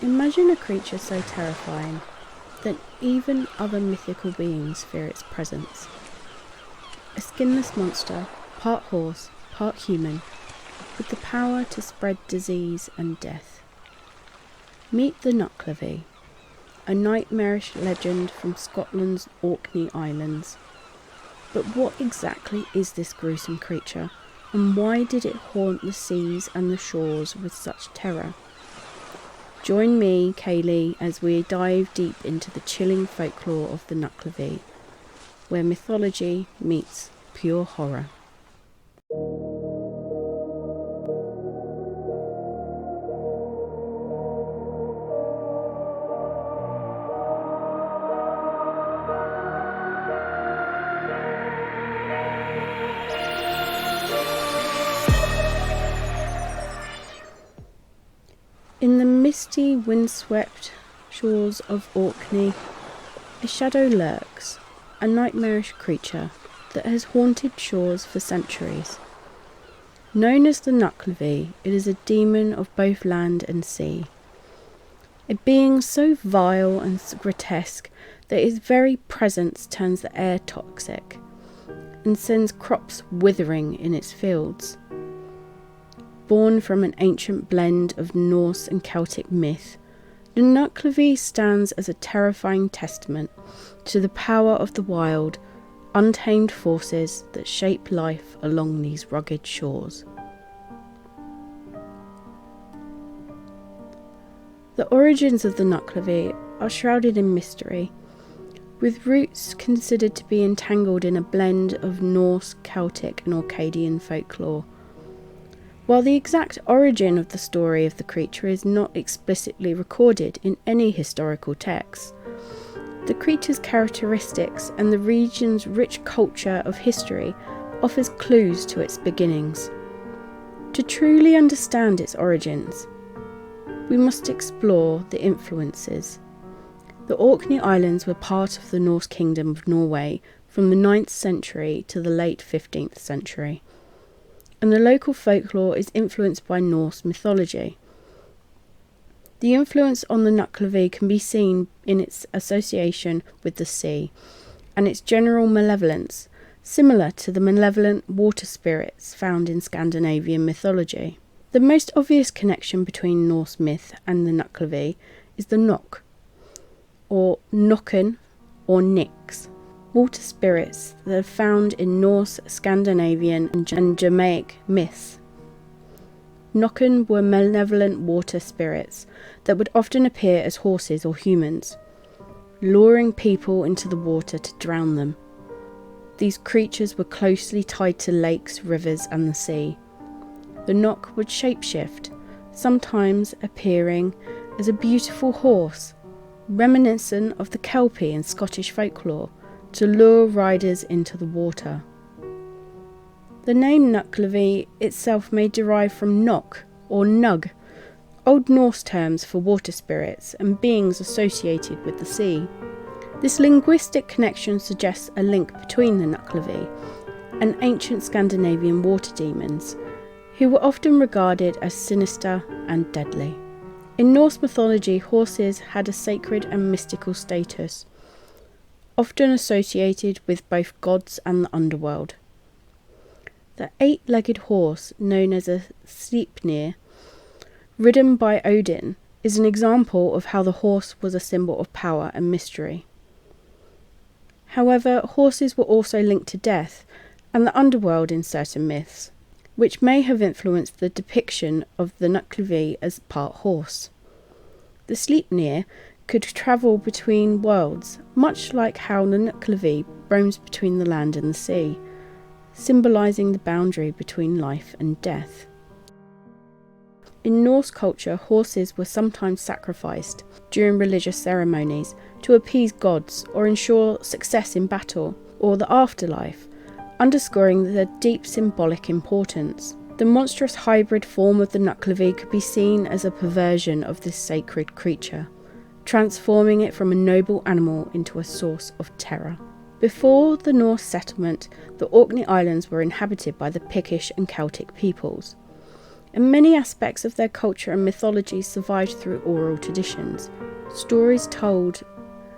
Imagine a creature so terrifying that even other mythical beings fear its presence. A skinless monster, part horse, part human, with the power to spread disease and death. Meet the Nuckelavee, a nightmarish legend from Scotland's Orkney Islands. But what exactly is this gruesome creature, and why did it haunt the seas and the shores with such terror? Join me, Kaylee, as we dive deep into the chilling folklore of the Nuckelavee, where mythology meets pure horror. In the misty, windswept shores of Orkney, a shadow lurks, a nightmarish creature that has haunted shores for centuries. Known as the Nuckelavee, it is a demon of both land and sea. A being so vile and grotesque that its very presence turns the air toxic and sends crops withering in its fields. Born from an ancient blend of Norse and Celtic myth, the Nuckelavee stands as a terrifying testament to the power of the wild, untamed forces that shape life along these rugged shores. The origins of the Nuckelavee are shrouded in mystery, with roots considered to be entangled in a blend of Norse, Celtic and Orcadian folklore. While the exact origin of the story of the creature is not explicitly recorded in any historical text, the creature's characteristics and the region's rich culture of history offers clues to its beginnings. To truly understand its origins, we must explore the influences. The Orkney Islands were part of the Norse Kingdom of Norway from the 9th century to the late 15th century. And the local folklore is influenced by Norse mythology. The influence on the Nuckelavee can be seen in its association with the sea and its general malevolence, similar to the malevolent water spirits found in Scandinavian mythology. The most obvious connection between Norse myth and the Nuckelavee is the Nok, or Nokken, or Nix, water spirits that are found in Norse, Scandinavian and Germanic myths. Nokken were malevolent water spirits that would often appear as horses or humans, luring people into the water to drown them. These creatures were closely tied to lakes, rivers and the sea. The Nok would shapeshift, sometimes appearing as a beautiful horse, reminiscent of the Kelpie in Scottish folklore, to lure riders into the water. The name Nuckelavee itself may derive from Nok or Nug, Old Norse terms for water spirits and beings associated with the sea. This linguistic connection suggests a link between the Nuckelavee and ancient Scandinavian water demons, who were often regarded as sinister and deadly. In Norse mythology, horses had a sacred and mystical status, often associated with both gods and the underworld. The 8-legged horse, known as a Sleipnir, ridden by Odin, is an example of how the horse was a symbol of power and mystery. However, horses were also linked to death and the underworld in certain myths, which may have influenced the depiction of the Nuckelavee as part horse. The Sleipnir could travel between worlds, much like how the Nuckelavee roams between the land and the sea, symbolising the boundary between life and death. In Norse culture, horses were sometimes sacrificed during religious ceremonies to appease gods or ensure success in battle or the afterlife, underscoring their deep symbolic importance. The monstrous hybrid form of the Nuckelavee could be seen as a perversion of this sacred creature, transforming it from a noble animal into a source of terror. Before the Norse settlement, the Orkney Islands were inhabited by the Pictish and Celtic peoples, and many aspects of their culture and mythology survived through oral traditions, stories told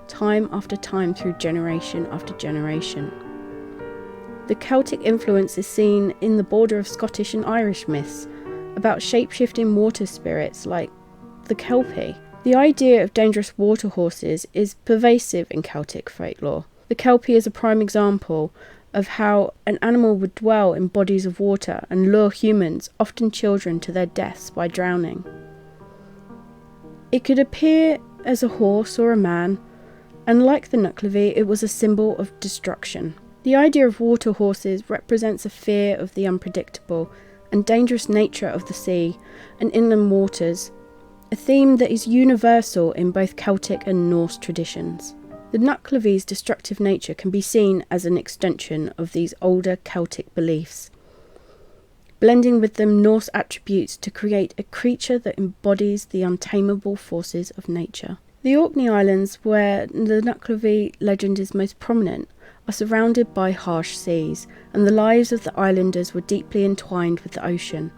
time after time through generation after generation. The Celtic influence is seen in the border of Scottish and Irish myths about shape-shifting water spirits like the Kelpie. The idea of dangerous water horses is pervasive in Celtic folklore. The Kelpie is a prime example of how an animal would dwell in bodies of water and lure humans, often children, to their deaths by drowning. It could appear as a horse or a man, and like the Nuckelavee, it was a symbol of destruction. The idea of water horses represents a fear of the unpredictable and dangerous nature of the sea and inland waters, a theme that is universal in both Celtic and Norse traditions. The Nuckelavee's destructive nature can be seen as an extension of these older Celtic beliefs, blending with them Norse attributes to create a creature that embodies the untamable forces of nature. The Orkney Islands, where the Nuckelavee legend is most prominent, are surrounded by harsh seas, and the lives of the islanders were deeply entwined with the ocean.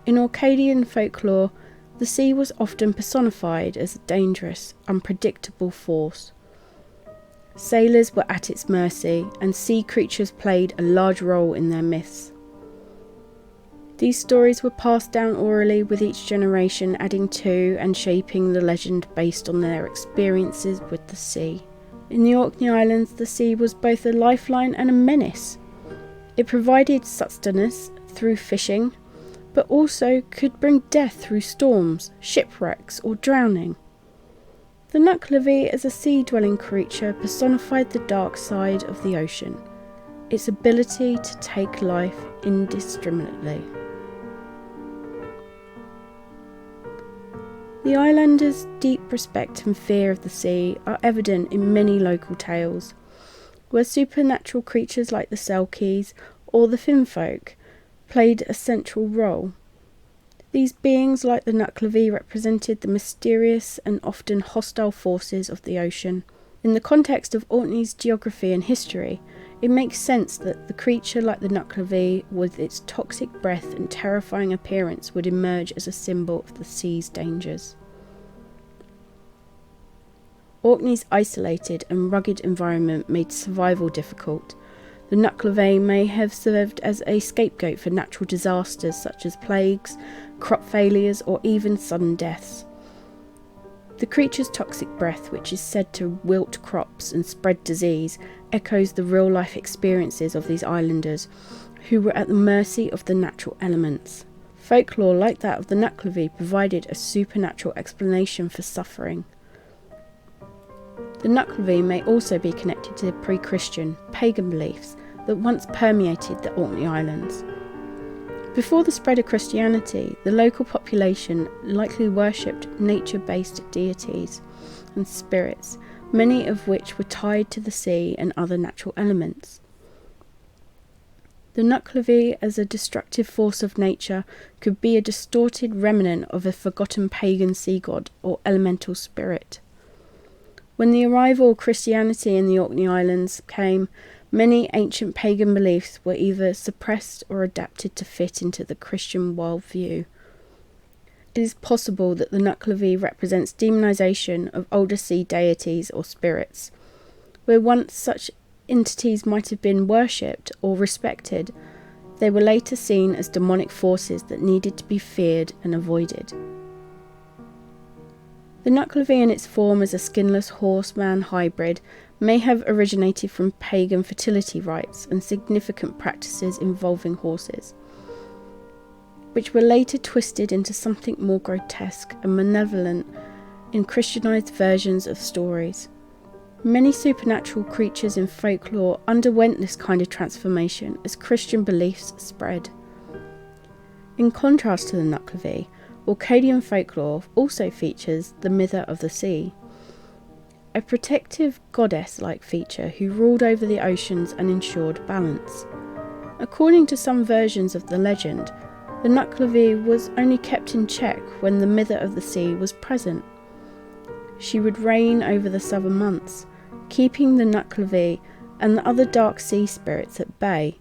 In Orcadian folklore, the sea was often personified as a dangerous, unpredictable force. Sailors were at its mercy, and sea creatures played a large role in their myths. These stories were passed down orally, with each generation adding to and shaping the legend based on their experiences with the sea. In the Orkney Islands, the sea was both a lifeline and a menace. It provided sustenance through fishing, but also could bring death through storms, shipwrecks, or drowning. The Nuckelavee as a sea-dwelling creature personified the dark side of the ocean, its ability to take life indiscriminately. The islanders' deep respect and fear of the sea are evident in many local tales, where supernatural creatures like the Selkies or the Finnfolk played a central role. These beings, like the Nuckelavee, represented the mysterious and often hostile forces of the ocean. In the context of Orkney's geography and history, it makes sense that the creature like the Nuckelavee, with its toxic breath and terrifying appearance, would emerge as a symbol of the sea's dangers. Orkney's isolated and rugged environment made survival difficult. The Nuckelavee may have served as a scapegoat for natural disasters such as plagues, crop failures, or even sudden deaths. The creature's toxic breath, which is said to wilt crops and spread disease, echoes the real-life experiences of these islanders, who were at the mercy of the natural elements. Folklore like that of the Nuckelavee provided a supernatural explanation for suffering. The Nuckelavee may also be connected to pre-Christian, pagan beliefs that once permeated the Orkney Islands. Before the spread of Christianity, the local population likely worshipped nature-based deities and spirits, many of which were tied to the sea and other natural elements. The Nuckelavee, as a destructive force of nature, could be a distorted remnant of a forgotten pagan sea god or elemental spirit. When the arrival of Christianity in the Orkney Islands came, many ancient pagan beliefs were either suppressed or adapted to fit into the Christian worldview. It is possible that the Nuckelavee represents demonization of older sea deities or spirits. Where once such entities might have been worshipped or respected, they were later seen as demonic forces that needed to be feared and avoided. The Nuckelavee in its form as a skinless horse-man hybrid may have originated from pagan fertility rites and significant practices involving horses, which were later twisted into something more grotesque and malevolent in Christianized versions of stories. Many supernatural creatures in folklore underwent this kind of transformation as Christian beliefs spread. In contrast to the Nuckelavee, Orcadian folklore also features the Mither of the Sea, a protective goddess-like feature who ruled over the oceans and ensured balance. According to some versions of the legend, the Nuckelavee was only kept in check when the Mither of the Sea was present. She would reign over the southern months, keeping the Nuckelavee and the other dark sea spirits at bay.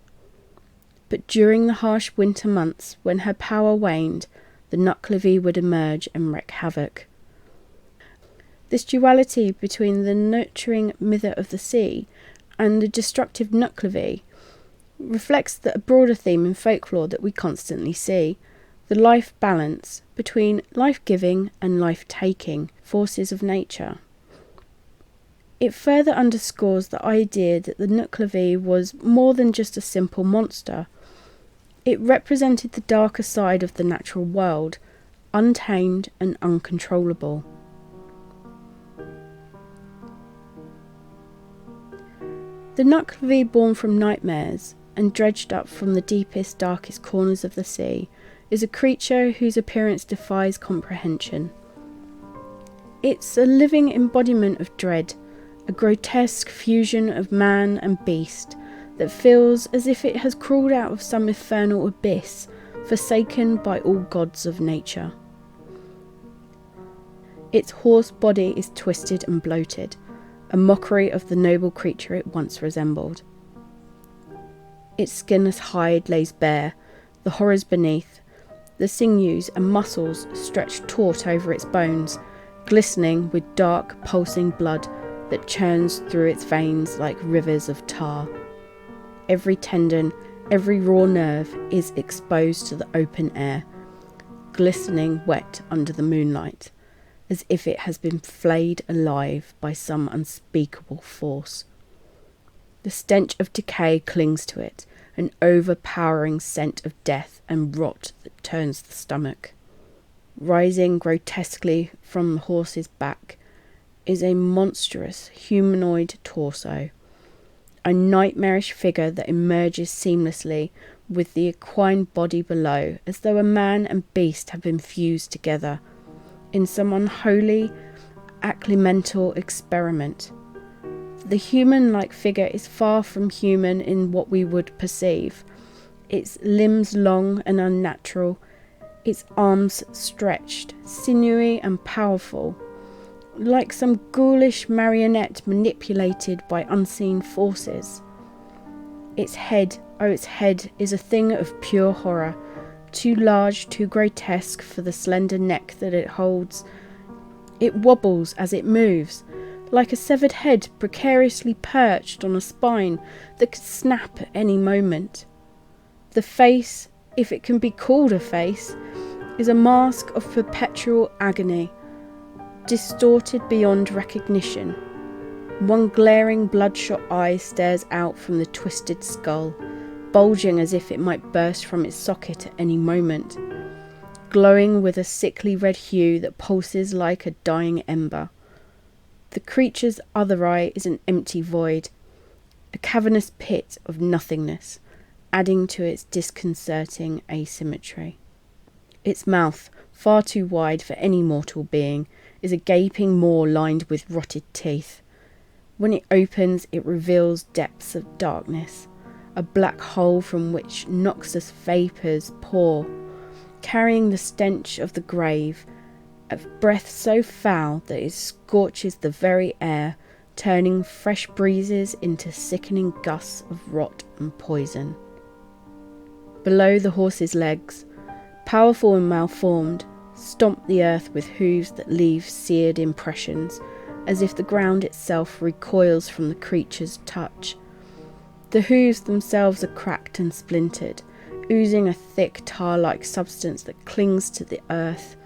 but during the harsh winter months when her power waned, the Nuckelavee would emerge and wreak havoc. This duality between the nurturing mither of the sea and the destructive Nuckelavee reflects a broader theme in folklore that we constantly see: the life balance between life-giving and life-taking forces of nature. It further underscores the idea that the Nuckelavee was more than just a simple monster. It represented the darker side of the natural world, untamed and uncontrollable. The Nuckelavee, born from nightmares and dredged up from the deepest, darkest corners of the sea, is a creature whose appearance defies comprehension. It's a living embodiment of dread, a grotesque fusion of man and beast that feels as if it has crawled out of some infernal abyss, forsaken by all gods of nature. Its hoarse body is twisted and bloated, a mockery of the noble creature it once resembled. Its skinless hide lays bare, the horrors beneath, the sinews and muscles stretched taut over its bones, glistening with dark, pulsing blood that churns through its veins like rivers of tar. Every tendon, every raw nerve is exposed to the open air, glistening wet under the moonlight, as if it has been flayed alive by some unspeakable force. The stench of decay clings to it, an overpowering scent of death and rot that turns the stomach. Rising grotesquely from the horse's back is a monstrous humanoid torso, a nightmarish figure that emerges seamlessly with the equine body below, as though a man and beast have been fused together in some unholy, accidental experiment. The human-like figure is far from human in what we would perceive. Its limbs long and unnatural, its arms stretched, sinewy and powerful, like some ghoulish marionette manipulated by unseen forces. Its head is a thing of pure horror, too large, too grotesque for the slender neck that it holds. It wobbles as it moves, like a severed head precariously perched on a spine that could snap at any moment. The face, if it can be called a face, is a mask of perpetual agony, distorted beyond recognition. One glaring bloodshot eye stares out from the twisted skull, bulging as if it might burst from its socket at any moment, glowing with a sickly red hue that pulses like a dying ember. The creature's other eye is an empty void, a cavernous pit of nothingness, adding to its disconcerting asymmetry. Its mouth, far too wide for any mortal being, is a gaping maw lined with rotted teeth. When it opens, it reveals depths of darkness, a black hole from which noxious vapours pour, carrying the stench of the grave, a breath so foul that it scorches the very air, turning fresh breezes into sickening gusts of rot and poison. Below the horse's legs, powerful and malformed, stomp the earth with hooves that leave seared impressions, as if the ground itself recoils from the creature's touch. The hooves themselves are cracked and splintered, oozing a thick tar-like substance that clings to the earth.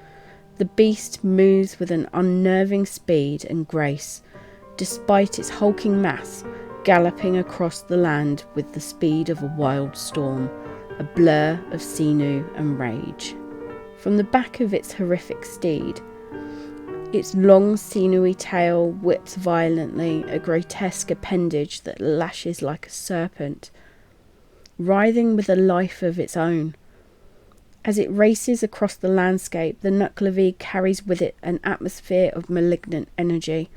The beast moves with an unnerving speed and grace, despite its hulking mass galloping across the land with the speed of a wild storm, a blur of sinew and rage. From the back of its horrific steed, its long sinewy tail whips violently, a grotesque appendage that lashes like a serpent, writhing with a life of its own. As it races across the landscape, the Nuckelavee carries with it an atmosphere of malignant energy,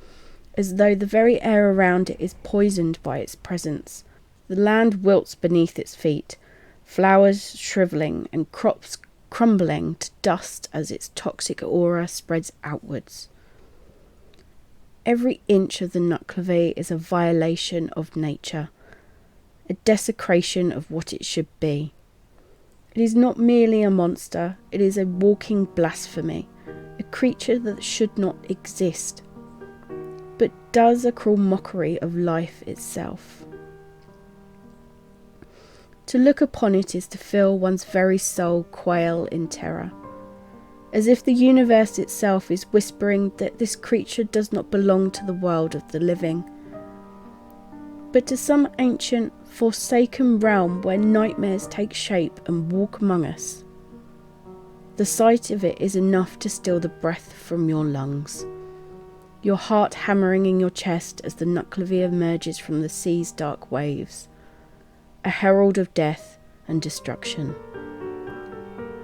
as though the very air around it is poisoned by its presence. The land wilts beneath its feet, flowers shrivelling and crops crumbling to dust as its toxic aura spreads outwards. Every inch of the Nuckelavee is a violation of nature, a desecration of what it should be. It is not merely a monster, it is a walking blasphemy, a creature that should not exist, but does a cruel mockery of life itself. To look upon it is to feel one's very soul quail in terror, as if the universe itself is whispering that this creature does not belong to the world of the living, but to some ancient, forsaken realm where nightmares take shape and walk among us. The sight of it is enough to steal the breath from your lungs, your heart hammering in your chest as the Nuckelavee emerges from the sea's dark waves, a herald of death and destruction.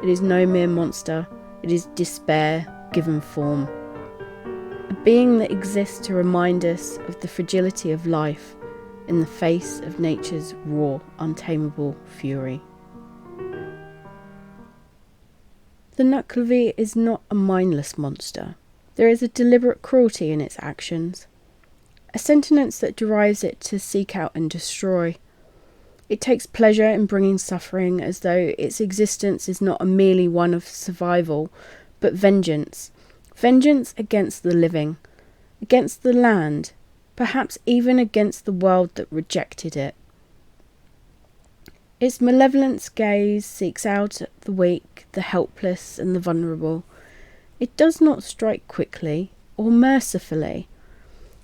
It is no mere monster, it is despair given form, a being that exists to remind us of the fragility of life in the face of nature's raw, untamable fury. The Nuckelavee is not a mindless monster. There is a deliberate cruelty in its actions, a sentiment that drives it to seek out and destroy. It takes pleasure in bringing suffering, as though its existence is not merely one of survival, but vengeance. Vengeance against the living, against the land, perhaps even against the world that rejected it. Its malevolent gaze seeks out the weak, the helpless, and the vulnerable. It does not strike quickly or mercifully.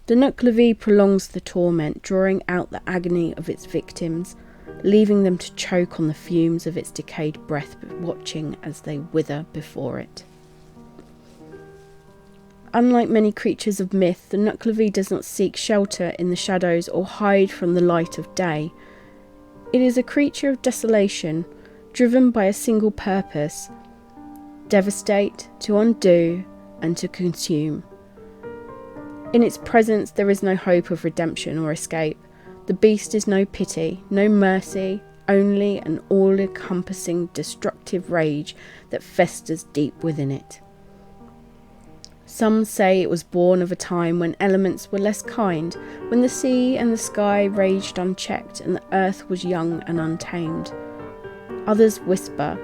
The Nuckelavee prolongs the torment, drawing out the agony of its victims, leaving them to choke on the fumes of its decayed breath, but watching as they wither before it. Unlike many creatures of myth, the Nuckelavee does not seek shelter in the shadows or hide from the light of day. It is a creature of desolation, driven by a single purpose: devastate, to undo, and to consume. In its presence there is no hope of redemption or escape. The beast is no pity, no mercy, only an all-encompassing destructive rage that festers deep within it. Some say it was born of a time when elements were less kind, when the sea and the sky raged unchecked and the earth was young and untamed. Others whisper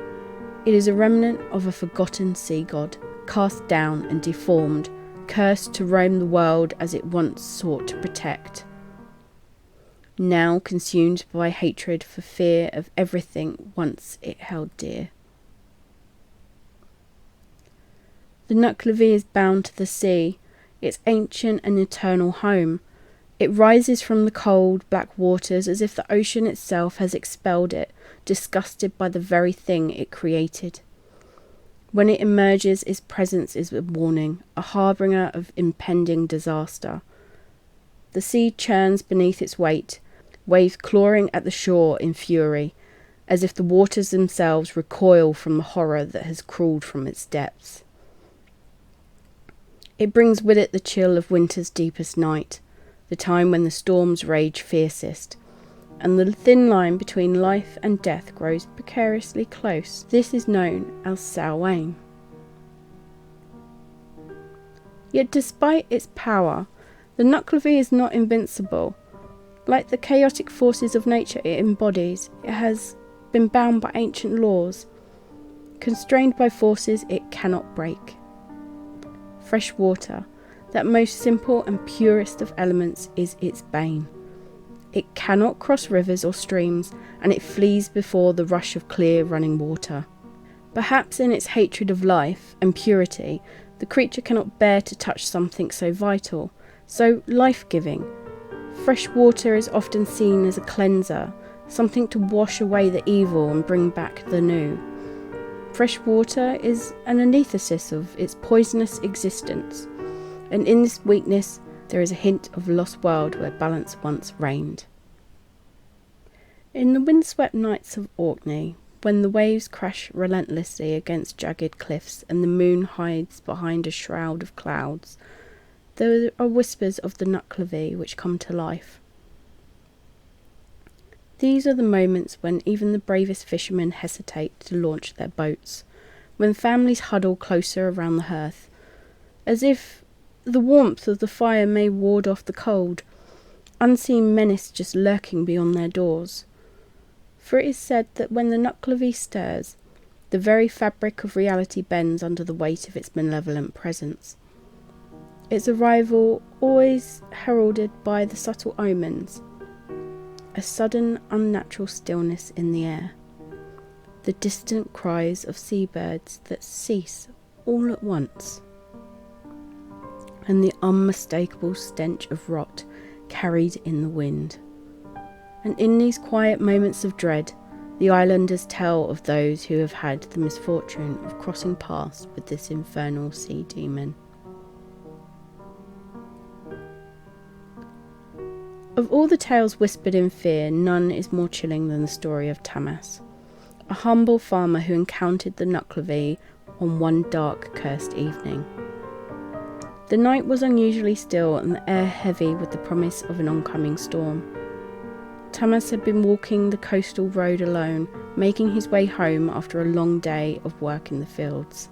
it is a remnant of a forgotten sea god, cast down and deformed, cursed to roam the world as it once sought to protect. Now consumed by hatred for fear of everything once it held dear. The Nuckelavee is bound to the sea, its ancient and eternal home. It rises from the cold, black waters as if the ocean itself has expelled it, disgusted by the very thing it created. When it emerges, its presence is a warning, a harbinger of impending disaster. The sea churns beneath its weight, waves clawing at the shore in fury, as if the waters themselves recoil from the horror that has crawled from its depths. It brings with it the chill of winter's deepest night, the time when the storms rage fiercest, and the thin line between life and death grows precariously close. This is known as Samhain. Yet despite its power, the Nuckelavee is not invincible. Like the chaotic forces of nature it embodies, it has been bound by ancient laws, constrained by forces it cannot break. Fresh water, that most simple and purest of elements, is its bane. It cannot cross rivers or streams, and it flees before the rush of clear running water. Perhaps in its hatred of life and purity, the creature cannot bear to touch something so vital, so life-giving. Fresh water is often seen as a cleanser, something to wash away the evil and bring back the new. Fresh water is an antithesis of its poisonous existence, and in this weakness there is a hint of a lost world where balance once reigned. In the windswept nights of Orkney, when the waves crash relentlessly against jagged cliffs and the moon hides behind a shroud of clouds, there are whispers of the Nuckelavee which come to life. These are the moments when even the bravest fishermen hesitate to launch their boats, when families huddle closer around the hearth, as if the warmth of the fire may ward off the cold, unseen menace just lurking beyond their doors. For it is said that when the Nuckelavee stirs, the very fabric of reality bends under the weight of its malevolent presence. Its arrival always heralded by the subtle omens, a sudden unnatural stillness in the air, the distant cries of seabirds that cease all at once, and the unmistakable stench of rot carried in the wind. And in these quiet moments of dread, the islanders tell of those who have had the misfortune of crossing paths with this infernal sea demon. Of all the tales whispered in fear, none is more chilling than the story of Tamas, a humble farmer who encountered the Nuckelavee on one dark, cursed evening. The night was unusually still and the air heavy with the promise of an oncoming storm. Tamas had been walking the coastal road alone, making his way home after a long day of work in the fields.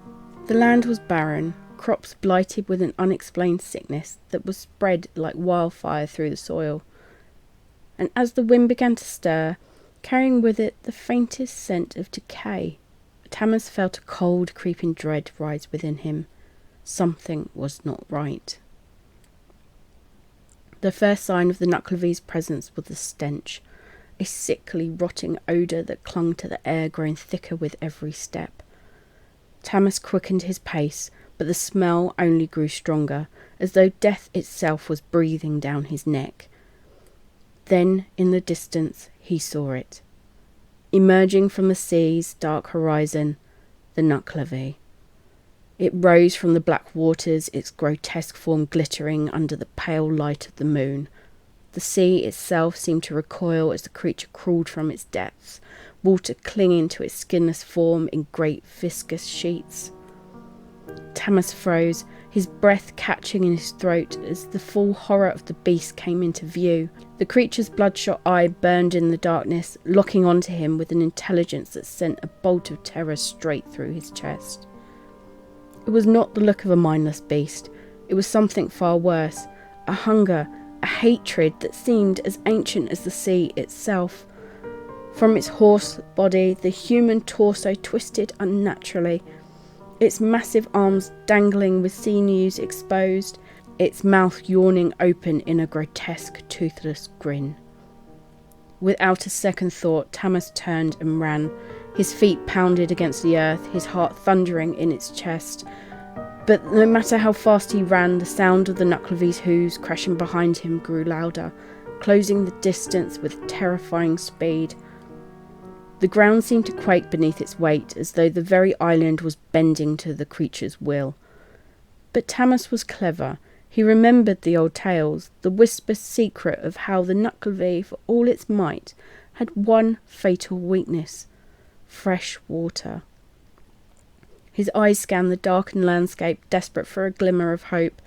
The land was barren, crops blighted with an unexplained sickness that was spread like wildfire through the soil. And as the wind began to stir, carrying with it the faintest scent of decay, Tamas felt a cold, creeping dread rise within him. Something was not right. The first sign of the Nuckelavee's presence was the stench, a sickly, rotting odour that clung to the air, growing thicker with every step. Tamas quickened his pace, but the smell only grew stronger, as though death itself was breathing down his neck. Then, in the distance, he saw it. Emerging from the sea's dark horizon, the Nuckelavee. It rose from the black waters, its grotesque form glittering under the pale light of the moon. The sea itself seemed to recoil as the creature crawled from its depths, water clinging to its skinless form in great viscous sheets. Tamas froze, his breath catching in his throat as the full horror of the beast came into view. The creature's bloodshot eye burned in the darkness, locking onto him with an intelligence that sent a bolt of terror straight through his chest. It was not the look of a mindless beast. It was something far worse, a hunger, a hatred that seemed as ancient as the sea itself. From its horse body, the human torso twisted unnaturally, its massive arms dangling with sinews exposed, its mouth yawning open in a grotesque, toothless grin. Without a second thought, Tamas turned and ran. His feet pounded against the earth, his heart thundering in its chest. But no matter how fast he ran, the sound of the Nuckelavee's hooves crashing behind him grew louder, closing the distance with terrifying speed. The ground seemed to quake beneath its weight, as though the very island was bending to the creature's will. But Tamas was clever. He remembered the old tales, the whispered secret of how the Nuckelavee, for all its might, had one fatal weakness: fresh water. His eyes scanned the darkened landscape, desperate for a glimmer of hope.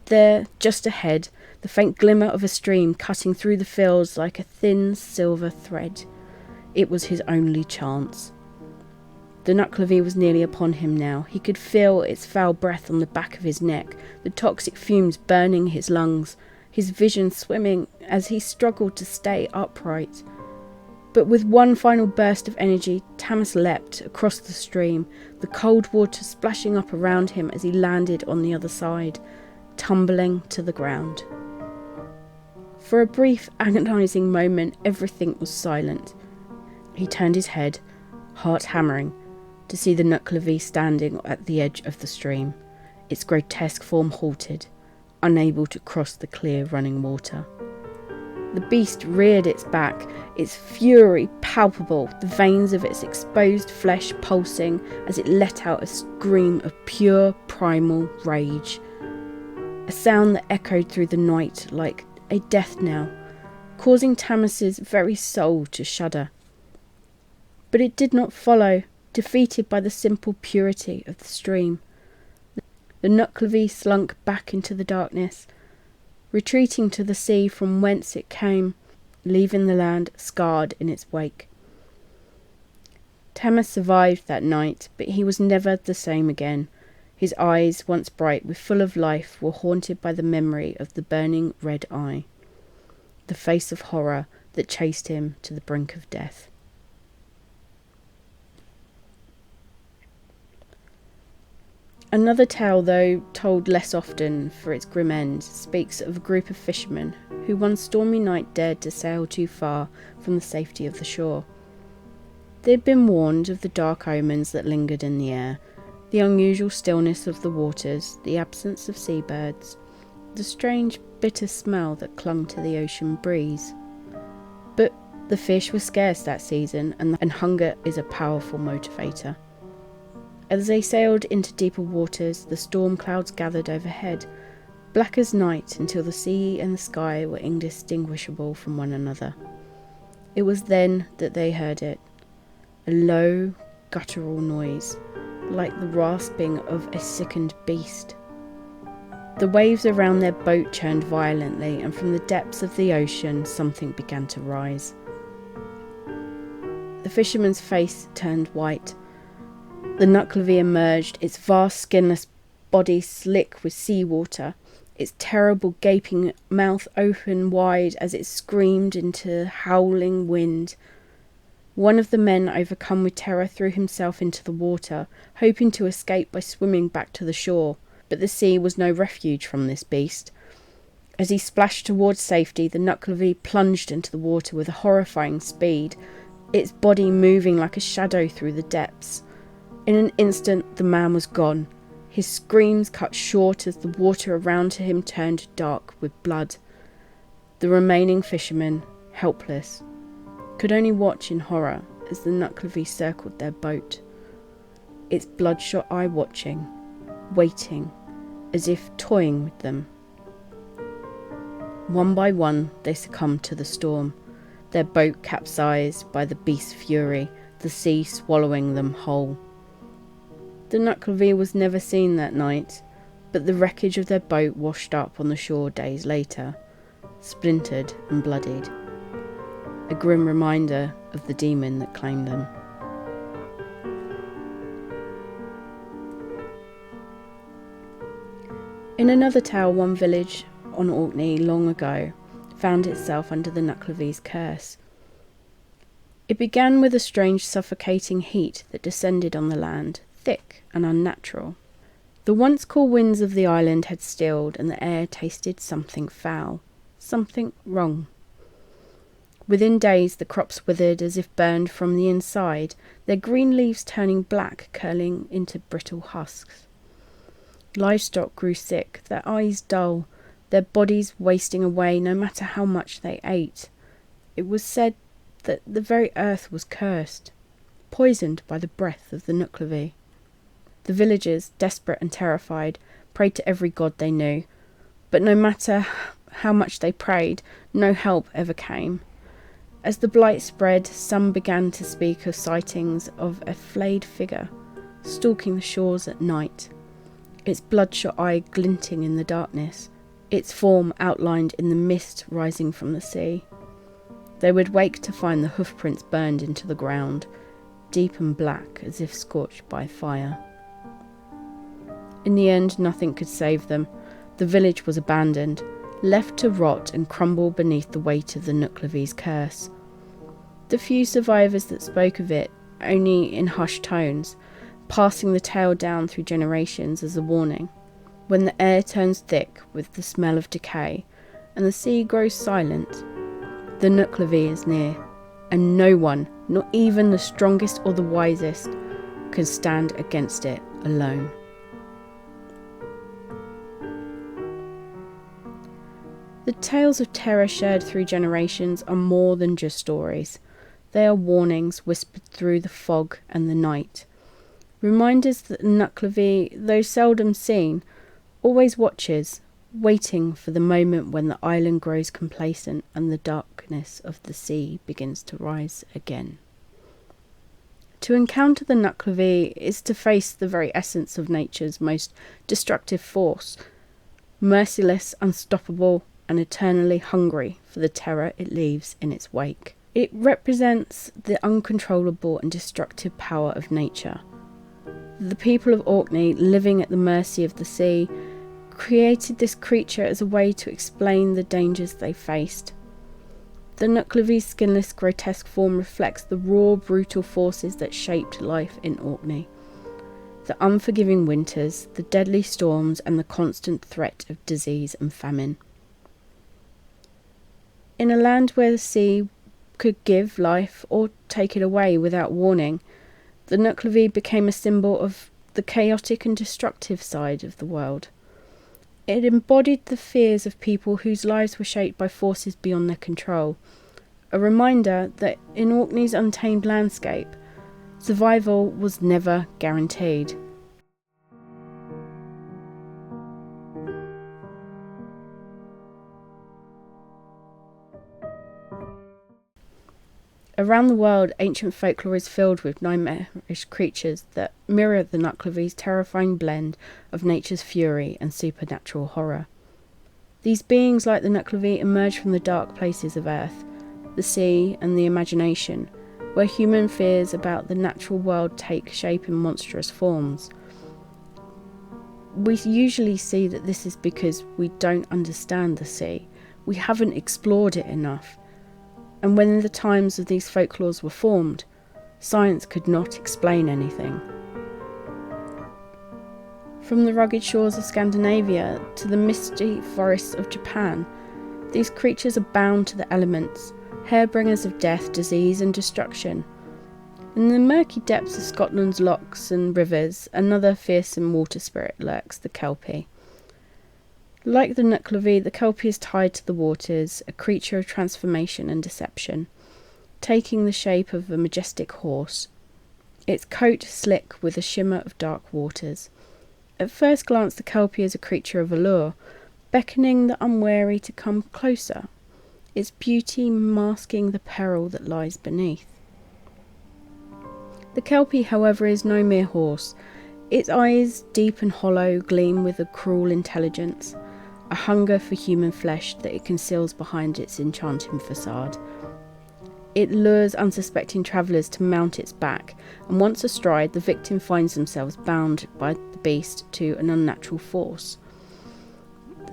There, just ahead, the faint glimmer of a stream cutting through the fields like a thin silver thread. It was his only chance. The Nuckelavee was nearly upon him now. He could feel its foul breath on the back of his neck, the toxic fumes burning his lungs, his vision swimming as he struggled to stay upright. But with one final burst of energy, Tamas leapt across the stream, the cold water splashing up around him as he landed on the other side, tumbling to the ground. For a brief, agonising moment, everything was silent. He turned his head, heart hammering, to see the Nuckelavee standing at the edge of the stream, its grotesque form halted, unable to cross the clear running water. The beast reared its back, its fury palpable, the veins of its exposed flesh pulsing as it let out a scream of pure primal rage. A sound that echoed through the night like a death knell, causing Tamas's very soul to shudder. But it did not follow, defeated by the simple purity of the stream. The Nuckelavee slunk back into the darkness, retreating to the sea from whence it came, leaving the land scarred in its wake. Tamas survived that night, but he was never the same again. His eyes, once bright with full of life, were haunted by the memory of the burning red eye, the face of horror that chased him to the brink of death. Another tale, though told less often for its grim end, speaks of a group of fishermen who one stormy night dared to sail too far from the safety of the shore. They had been warned of the dark omens that lingered in the air, the unusual stillness of the waters, the absence of seabirds, the strange bitter smell that clung to the ocean breeze. But the fish were scarce that season, and hunger is a powerful motivator. As they sailed into deeper waters, the storm clouds gathered overhead, black as night, until the sea and the sky were indistinguishable from one another. It was then that they heard it, a low, guttural noise, like the rasping of a sickened beast. The waves around their boat churned violently, and from the depths of the ocean something began to rise. The fisherman's face turned white. The Nuckelavee emerged, its vast skinless body slick with seawater, its terrible gaping mouth open wide as it screamed into howling wind. One of the men, overcome with terror, threw himself into the water, hoping to escape by swimming back to the shore, but the sea was no refuge from this beast. As he splashed towards safety, the Nuckelavee plunged into the water with a horrifying speed, its body moving like a shadow through the depths. In an instant, the man was gone, his screams cut short as the water around him turned dark with blood. The remaining fishermen, helpless, could only watch in horror as the Nuckelavee circled their boat, its bloodshot eye watching, waiting, as if toying with them. One by one they succumbed to the storm, their boat capsized by the beast's fury, the sea swallowing them whole. The Nuckelavee was never seen that night, but the wreckage of their boat washed up on the shore days later, splintered and bloodied, a grim reminder of the demon that claimed them. In another tale, one village on Orkney long ago found itself under the Nuckelavee's curse. It began with a strange suffocating heat that descended on the land, thick and unnatural. The once cool winds of the island had stilled, and the air tasted something foul, something wrong. Within days the crops withered as if burned from the inside, their green leaves turning black, curling into brittle husks. Livestock grew sick, their eyes dull, their bodies wasting away no matter how much they ate. It was said that the very earth was cursed, poisoned by the breath of the Nuckelavee. The villagers, desperate and terrified, prayed to every god they knew, but no matter how much they prayed, no help ever came. As the blight spread, some began to speak of sightings of a flayed figure stalking the shores at night, its bloodshot eye glinting in the darkness, its form outlined in the mist rising from the sea. They would wake to find the hoofprints burned into the ground, deep and black as if scorched by fire. In the end, nothing could save them. The village was abandoned, left to rot and crumble beneath the weight of the Nuckelavee's curse. The few survivors that spoke of it, only in hushed tones, passing the tale down through generations as a warning. When the air turns thick with the smell of decay, and the sea grows silent, the Nuckelavee is near, and no one, not even the strongest or the wisest, can stand against it alone. The tales of terror shared through generations are more than just stories. They are warnings whispered through the fog and the night. Reminders that the Nuckelavee, though seldom seen, always watches, waiting for the moment when the island grows complacent and the darkness of the sea begins to rise again. To encounter the Nuckelavee is to face the very essence of nature's most destructive force, merciless, unstoppable, and eternally hungry for the terror it leaves in its wake. It represents the uncontrollable and destructive power of nature. The people of Orkney, living at the mercy of the sea, created this creature as a way to explain the dangers they faced. The Nuckelavee's skinless, grotesque form reflects the raw, brutal forces that shaped life in Orkney. the unforgiving winters, the deadly storms, and the constant threat of disease and famine. In a land where the sea could give life or take it away without warning, the Nuckelavee became a symbol of the chaotic and destructive side of the world. It embodied the fears of people whose lives were shaped by forces beyond their control, a reminder that in Orkney's untamed landscape, survival was never guaranteed. Around the world, ancient folklore is filled with nightmarish creatures that mirror the Nuckelavee's terrifying blend of nature's fury and supernatural horror. These beings, like the Nuckelavee, emerge from the dark places of earth, the sea and the imagination, where human fears about the natural world take shape in monstrous forms. We usually see that this is because we don't understand the sea. We haven't explored it enough. And when the times of these folklores were formed, science could not explain anything. From the rugged shores of Scandinavia to the misty forests of Japan, these creatures are bound to the elements, hairbringers of death, disease and destruction. In the murky depths of Scotland's lochs and rivers, another fearsome water spirit lurks, the Kelpie. Like the Nuckelavee, the Kelpie is tied to the waters, a creature of transformation and deception, taking the shape of a majestic horse, its coat slick with a shimmer of dark waters. At first glance, the Kelpie is a creature of allure, beckoning the unwary to come closer, its beauty masking the peril that lies beneath. The Kelpie, however, is no mere horse. Its eyes, deep and hollow, gleam with a cruel intelligence, a hunger for human flesh that it conceals behind its enchanting facade. It lures unsuspecting travellers to mount its back, and once astride, the victim finds themselves bound by the beast to an unnatural force.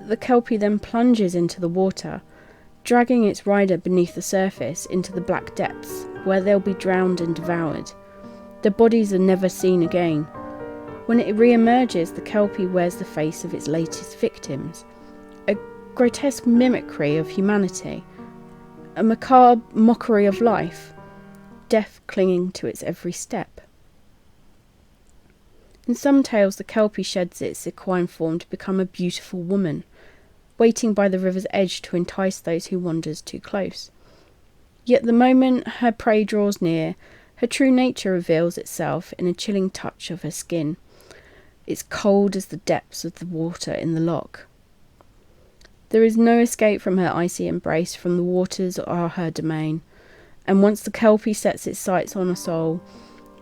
The Kelpie then plunges into the water, dragging its rider beneath the surface into the black depths, where they'll be drowned and devoured. Their bodies are never seen again. When it re-emerges, the Kelpie wears the face of its latest victims, a grotesque mimicry of humanity, a macabre mockery of life, death clinging to its every step. In some tales, the Kelpie sheds its equine form to become a beautiful woman, waiting by the river's edge to entice those who wanders too close. Yet the moment her prey draws near, her true nature reveals itself in a chilling touch of her skin. It's cold as the depths of the water in the loch. There is no escape from her icy embrace, from the waters are her domain, and once the Kelpie sets its sights on a soul,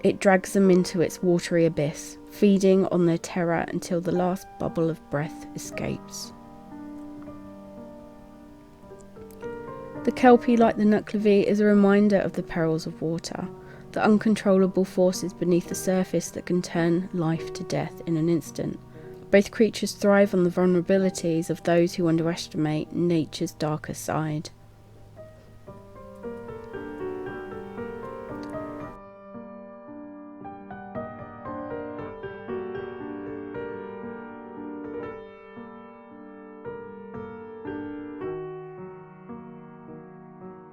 it drags them into its watery abyss, feeding on their terror until the last bubble of breath escapes. The Kelpie, like the Nuckelavee, is a reminder of the perils of water, the uncontrollable forces beneath the surface that can turn life to death in an instant. Both creatures thrive on the vulnerabilities of those who underestimate nature's darker side.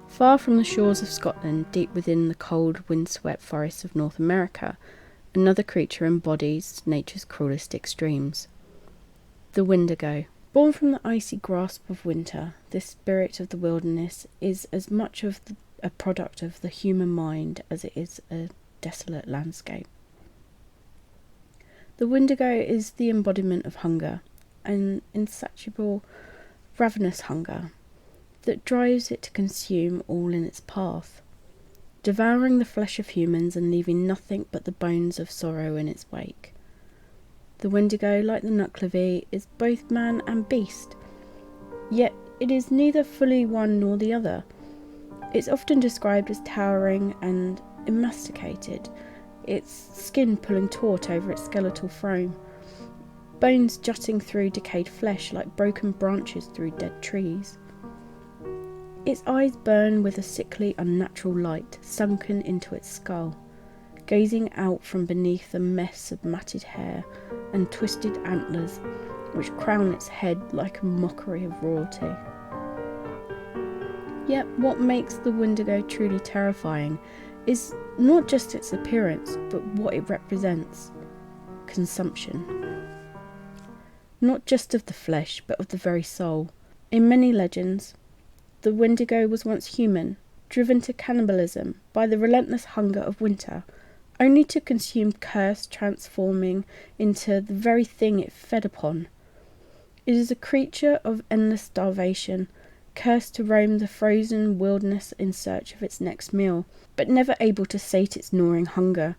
Far from the shores of Scotland, deep within the cold, windswept forests of North America, another creature embodies nature's cruelest extremes. The Wendigo. Born from the icy grasp of winter, this spirit of the wilderness is as much of a product of the human mind as it is a desolate landscape. The Wendigo is the embodiment of hunger, an insatiable, ravenous hunger that drives it to consume all in its path, devouring the flesh of humans and leaving nothing but the bones of sorrow in its wake. The Wendigo, like the Nuckelavee, is both man and beast, yet it is neither fully one nor the other. It's often described as towering and emasticated, its skin pulling taut over its skeletal frame, bones jutting through decayed flesh like broken branches through dead trees. Its eyes burn with a sickly, unnatural light sunken into its skull, gazing out from beneath a mess of matted hair and twisted antlers which crown its head like a mockery of royalty. Yet what makes the Wendigo truly terrifying is not just its appearance, but what it represents: consumption. Not just of the flesh, but of the very soul. In many legends, the Wendigo was once human, driven to cannibalism by the relentless hunger of winter, only to consume curse, transforming into the very thing it fed upon. It is a creature of endless starvation, cursed to roam the frozen wilderness in search of its next meal, but never able to sate its gnawing hunger.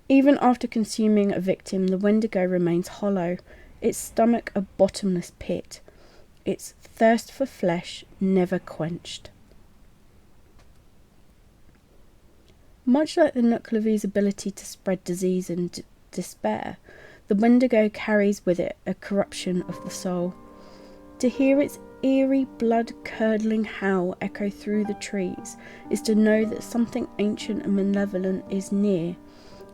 Even after consuming a victim, the Wendigo remains hollow, its stomach a bottomless pit, its thirst for flesh never quenched. Much like the Nuckelavee's ability to spread disease and despair, the Wendigo carries with it a corruption of the soul. To hear its eerie, blood-curdling howl echo through the trees is to know that something ancient and malevolent is near,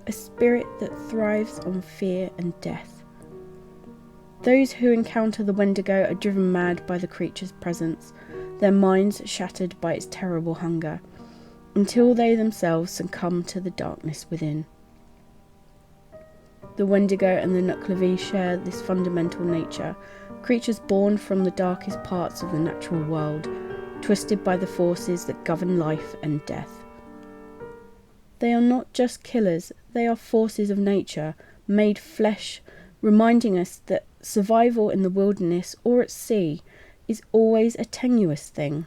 a spirit that thrives on fear and death. Those who encounter the Wendigo are driven mad by the creature's presence, their minds shattered by its terrible hunger, until they themselves succumb to the darkness within. The Wendigo and the Nuckelavee share this fundamental nature, creatures born from the darkest parts of the natural world, twisted by the forces that govern life and death. They are not just killers, they are forces of nature, made flesh, reminding us that survival in the wilderness or at sea is always a tenuous thing,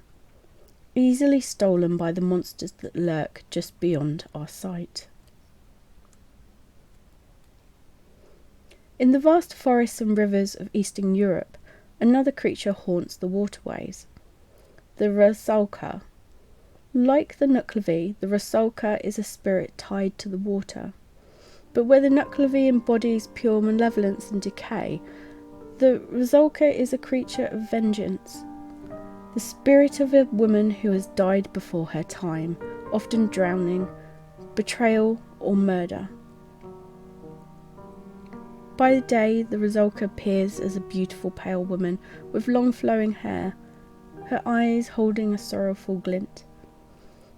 easily stolen by the monsters that lurk just beyond our sight. In the vast forests and rivers of Eastern Europe, another creature haunts the waterways: the rusalka. Like the Nuckelavee, the rusalka is a spirit tied to the water. But where the Nuckelavee embodies pure malevolence and decay, the rusalka is a creature of vengeance. The spirit of a woman who has died before her time, often drowning, betrayal or murder. By the day, the rusalka appears as a beautiful pale woman with long flowing hair, her eyes holding a sorrowful glint.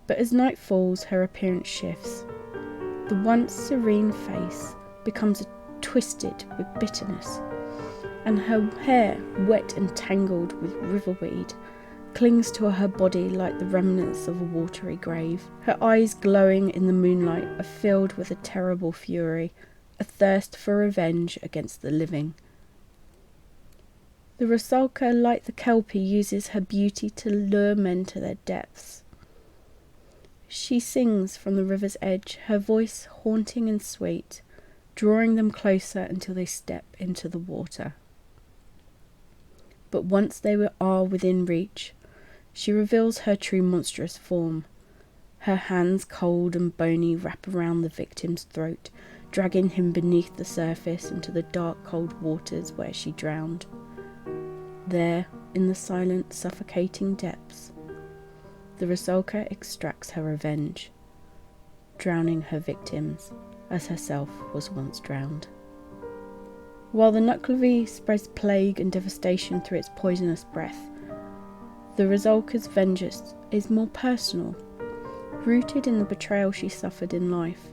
But as night falls, her appearance shifts. The once serene face becomes twisted with bitterness, and her hair, wet and tangled with riverweed, clings to her body like the remnants of a watery grave. Her eyes, glowing in the moonlight, are filled with a terrible fury, a thirst for revenge against the living. The rusalka, like the kelpie, uses her beauty to lure men to their depths. She sings from the river's edge, her voice haunting and sweet, drawing them closer until they step into the water. But once they are within reach, she reveals her true monstrous form. Her hands, cold and bony, wrap around the victim's throat, dragging him beneath the surface into the dark, cold waters where she drowned. There, in the silent, suffocating depths, the rusalka extracts her revenge, drowning her victims as herself was once drowned. While the Nuckelavee spreads plague and devastation through its poisonous breath, the rusalka's vengeance is more personal, rooted in the betrayal she suffered in life.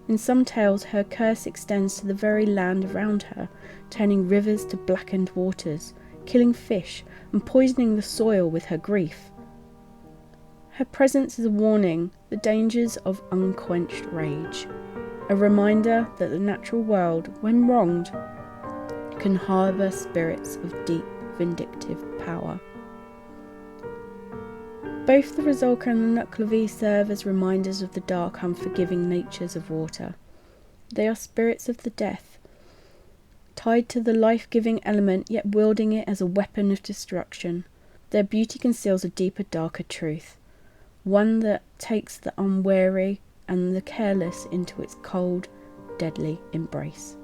In some tales, her curse extends to the very land around her, turning rivers to blackened waters, killing fish and poisoning the soil with her grief. Her presence is a warning, the dangers of unquenched rage, a reminder that the natural world, when wronged, can harbour spirits of deep, vindictive power. Both the rusalka and the Nuckelavee serve as reminders of the dark, unforgiving natures of water. They are spirits of the death, tied to the life-giving element, yet wielding it as a weapon of destruction. Their beauty conceals a deeper, darker truth, one that takes the unwary and the careless into its cold, deadly embrace.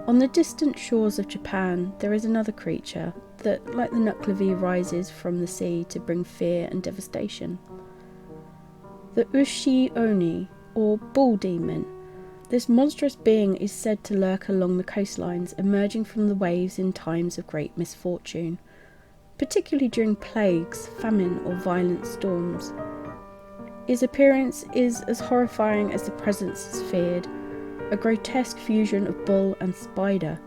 On the distant shores of Japan, there is another creature that, like the Nuckelavee, rises from the sea to bring fear and devastation. The Ushi-Oni, or bull demon. This monstrous being is said to lurk along the coastlines, emerging from the waves in times of great misfortune, particularly during plagues, famine, or violent storms. His appearance is as horrifying as the presence is feared, a grotesque fusion of bull and spider,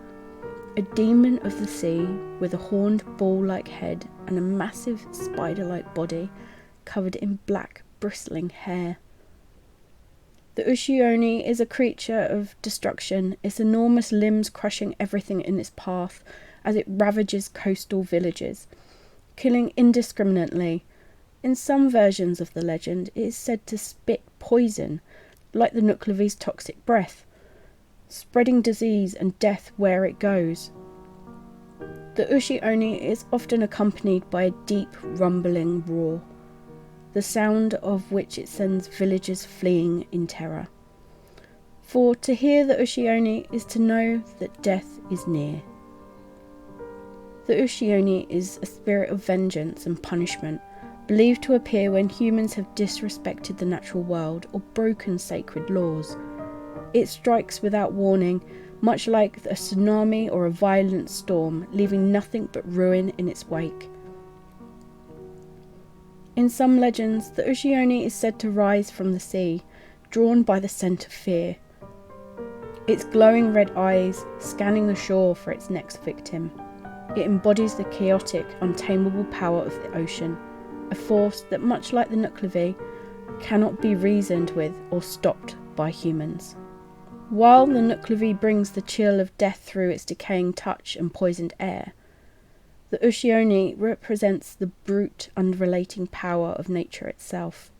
a demon of the sea with a horned bull-like head and a massive spider-like body covered in black, bristling hair. The Ushi-Oni is a creature of destruction, its enormous limbs crushing everything in its path as it ravages coastal villages, killing indiscriminately. In some versions of the legend, it is said to spit poison, like the Nuckelavee's toxic breath, spreading disease and death where it goes. The Ushi-Oni is often accompanied by a deep, rumbling roar, the sound of which it sends villagers fleeing in terror. For to hear the Ushi-Oni is to know that death is near. The Ushi-Oni is a spirit of vengeance and punishment, believed to appear when humans have disrespected the natural world or broken sacred laws. It strikes without warning, much like a tsunami or a violent storm, leaving nothing but ruin in its wake. In some legends, the Ushi-Oni is said to rise from the sea, drawn by the scent of fear, its glowing red eyes scanning the shore for its next victim. It embodies the chaotic, untamable power of the ocean, a force that, much like the Nuckelavee, cannot be reasoned with or stopped by humans. While the Nuckelavee brings the chill of death through its decaying touch and poisoned air, the Ushi-Oni represents the brute, unrelating power of nature itself.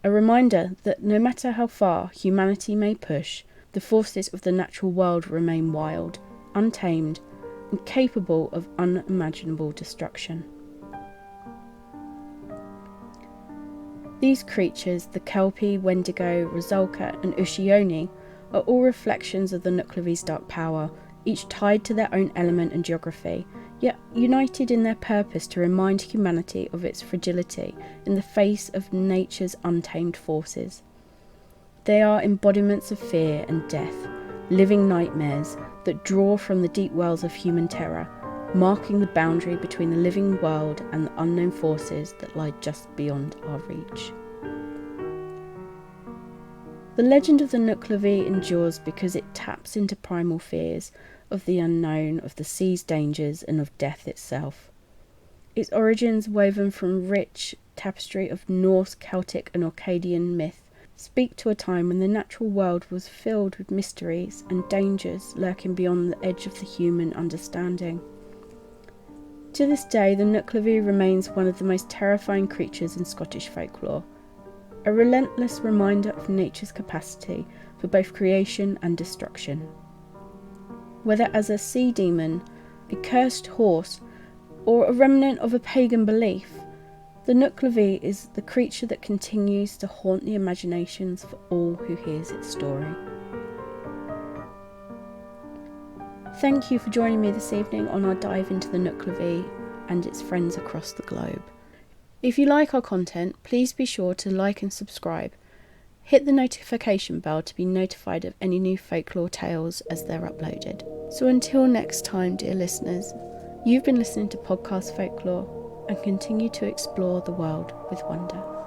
A reminder that no matter how far humanity may push, the forces of the natural world remain wild, untamed, and capable of unimaginable destruction. These creatures, the Kelpie, Wendigo, Rusalka and Ushi-Oni, are all reflections of the Nuckelavee's dark power, each tied to their own element and geography, yet united in their purpose to remind humanity of its fragility in the face of nature's untamed forces. They are embodiments of fear and death, living nightmares that draw from the deep wells of human terror, marking the boundary between the living world and the unknown forces that lie just beyond our reach. The legend of the Nuckelavee endures because it taps into primal fears of the unknown, of the sea's dangers, and of death itself. Its origins, woven from rich tapestry of Norse, Celtic and Orcadian myth, speak to a time when the natural world was filled with mysteries and dangers lurking beyond the edge of the human understanding. To this day, the Nuckelavee remains one of the most terrifying creatures in Scottish folklore, a relentless reminder of nature's capacity for both creation and destruction. Whether as a sea demon, a cursed horse, or a remnant of a pagan belief, the Nuckelavee is the creature that continues to haunt the imaginations for all who hears its story. Thank you for joining me this evening on our dive into the Nuckelavee and its friends across the globe. If you like our content, please be sure to like and subscribe. Hit the notification bell to be notified of any new folklore tales as they're uploaded. So until next time, dear listeners, you've been listening to Podcast Folklore, and continue to explore the world with wonder.